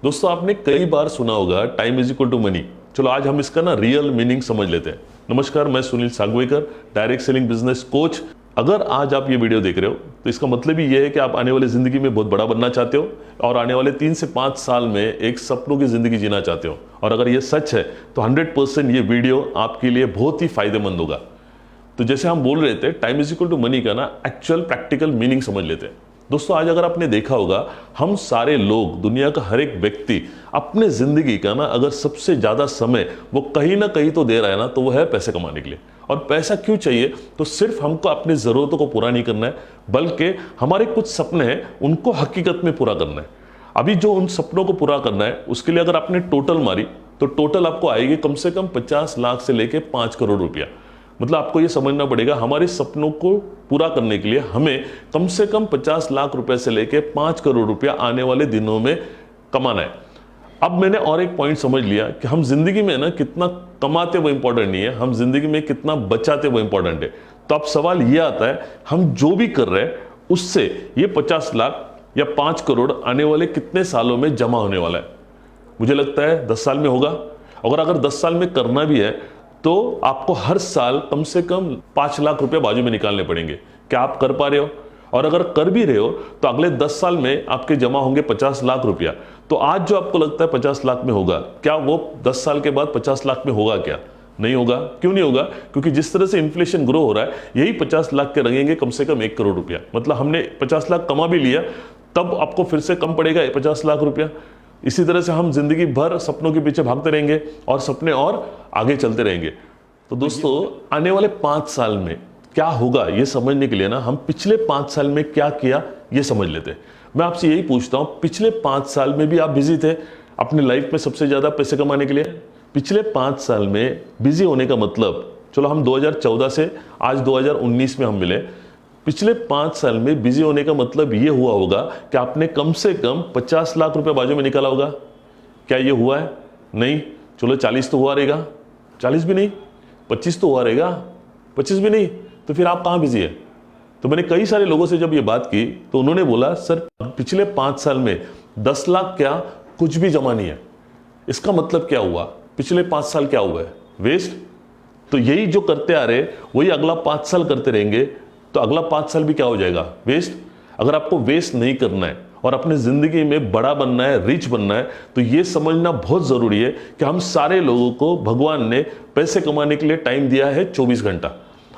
दोस्तों आपने कई बार सुना होगा time is equal to money. चलो आज हम इसका ना रियल मीनिंग समझ लेते हैं। नमस्कार, मैं Sunil Sangvekar, direct selling business coach. अगर आज आप ये वीडियो देख रहे हो तो इसका मतलब ही ये है कि आप आने वाली जिंदगी में बहुत बड़ा बनना चाहते हो और आने वाले 3 से 5 साल में एक सपनों की जिंदगी जीना चाहते हो। और अगर ये सच है तो 100% ये वीडियो आपके लिए बहुत ही फायदेमंद होगा। तो जैसे हम बोल रहे थे time is equal to money का ना एक्चुअल प्रैक्टिकल मीनिंग समझ लेते हैं। दोस्तों आज अगर आपने देखा होगा, हम सारे लोग, दुनिया का हर एक व्यक्ति अपने जिंदगी का ना अगर सबसे ज्यादा समय वो कहीं ना कहीं तो दे रहा है ना, तो वो है पैसे कमाने के लिए। और पैसा क्यों चाहिए? तो सिर्फ हमको अपनी जरूरतों को पूरा नहीं करना है, बल्कि हमारे कुछ सपने हैं उनको हकीकत में पूरा करना है। अभी जो उन सपनों को पूरा करना है उसके लिए अगर आपने टोटल मारी तो टोटल आपको आएगी कम से कम 50 लाख से लेके 5 करोड़ रुपया। मतलब आपको ये समझना पड़ेगा, हमारे सपनों को पूरा करने के लिए हमें कम से कम 50 लाख रुपए से लेके 5 करोड़ रुपया आने वाले दिनों में कमाना है। अब मैंने और एक पॉइंट समझ लिया कि हम जिंदगी में ना कितना कमाते वो इंपॉर्टेंट नहीं है, हम जिंदगी में कितना बचाते वो इंपॉर्टेंट है। तो अब सवाल ये आता है, हम जो भी कर रहे हैं उससे ये 50 लाख या 5 करोड़ आने वाले कितने सालों में जमा होने वाला है? मुझे लगता है 10 साल में होगा। अगर 10 साल में करना भी है तो आपको हर साल कम से कम 5 लाख रुपए बाजू में निकालने पड़ेंगे। क्या आप कर पा रहे हो? और अगर कर भी रहे हो तो अगले 10 साल में आपके जमा होंगे 50 लाख रुपया। तो आज जो आपको लगता है 50 लाख में होगा, क्या वो 10 साल के बाद 50 लाख में होगा? क्या नहीं होगा? क्यों नहीं होगा? क्योंकि जिस तरह से इन्फ्लेशन ग्रो हो रहा है, यही 50 लाख के लगेंगे कम से कम 1 करोड़ रुपया। मतलब हमने 50 लाख कमा भी लिया, तब आपको फिर से कम पड़ेगा 50 लाख रुपया। इसी तरह से हम जिंदगी भर सपनों के पीछे भागते रहेंगे और सपने और आगे चलते रहेंगे। तो दोस्तों आने वाले 5 साल में क्या होगा ये समझने के लिए ना हम पिछले 5 साल में क्या किया ये समझ लेते हैं। मैं आपसे यही पूछता हूं, पिछले 5 साल में भी आप बिजी थे अपनी लाइफ में सबसे ज्यादा पैसे कमाने के लिए? पिछले 5 साल में बिजी होने का मतलब, चलो हम 2014 से आज 2019 में हम मिले, पिछले 5 साल में बिजी होने का मतलब ये हुआ होगा कि आपने कम से कम 50 लाख रुपए बाजू में निकाला होगा। क्या ये हुआ है? नहीं। चलो 40 तो हुआ रहेगा, 40 भी नहीं, 25 तो हुआ रहेगा, 25 भी नहीं, तो फिर आप कहां बिजी है? तो मैंने कई सारे लोगों से जब ये बात की तो उन्होंने बोला, सर पिछले 5 साल में 10 लाख क्या, कुछ भी जमा नहीं है। इसका मतलब क्या हुआ? पिछले 5 साल क्या हुआ है? वेस्ट। तो यही जो करते आ रहे वही अगला 5 साल करते रहेंगे, तो अगला 5 साल भी क्या हो जाएगा? वेस्ट। अगर आपको वेस्ट नहीं करना है और अपनी जिंदगी में बड़ा बनना है, रिच बनना है, तो ये समझना बहुत जरूरी है कि हम सारे लोगों को भगवान ने पैसे कमाने के लिए टाइम दिया है 24 घंटा।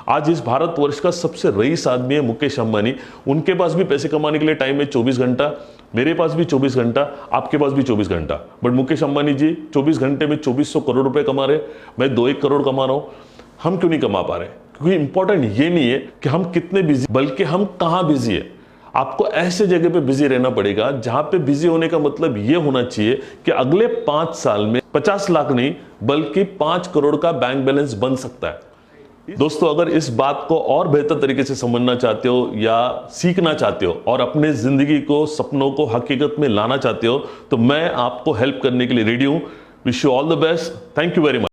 आज इस भारतवर्ष का सबसे रईस आदमी है मुकेश अंबानी, उनके पास भी पैसे कमाने के लिए टाइम है 24 घंटा, मेरे पास भी 24 घंटा, आपके पास भी 24 घंटा। बट मुकेश अंबानी जी 24 घंटे में 2400 करोड़ रुपए कमा रहे, मैं 2-1 करोड़ कमा रहा हूं। हम क्यों नहीं कमा पा रहे? क्योंकि इंपॉर्टेंट ये नहीं है कि हम कितने बिजी, बल्कि हम कहां बिजी है। आपको ऐसे जगह पे बिजी रहना पड़ेगा जहां पे बिजी होने का मतलब ये होना चाहिए कि अगले 5 साल में 50 लाख नहीं बल्कि 5 करोड़ का बैंक बैलेंस बन सकता है। दोस्तों अगर इस बात को और बेहतर तरीके से समझना चाहते हो या सीखना चाहते हो और अपने जिंदगी को, सपनों को हकीकत में लाना चाहते हो, तो मैं आपको हेल्प करने के लिए रेडी हूं। Wish you all the best. Thank you very much.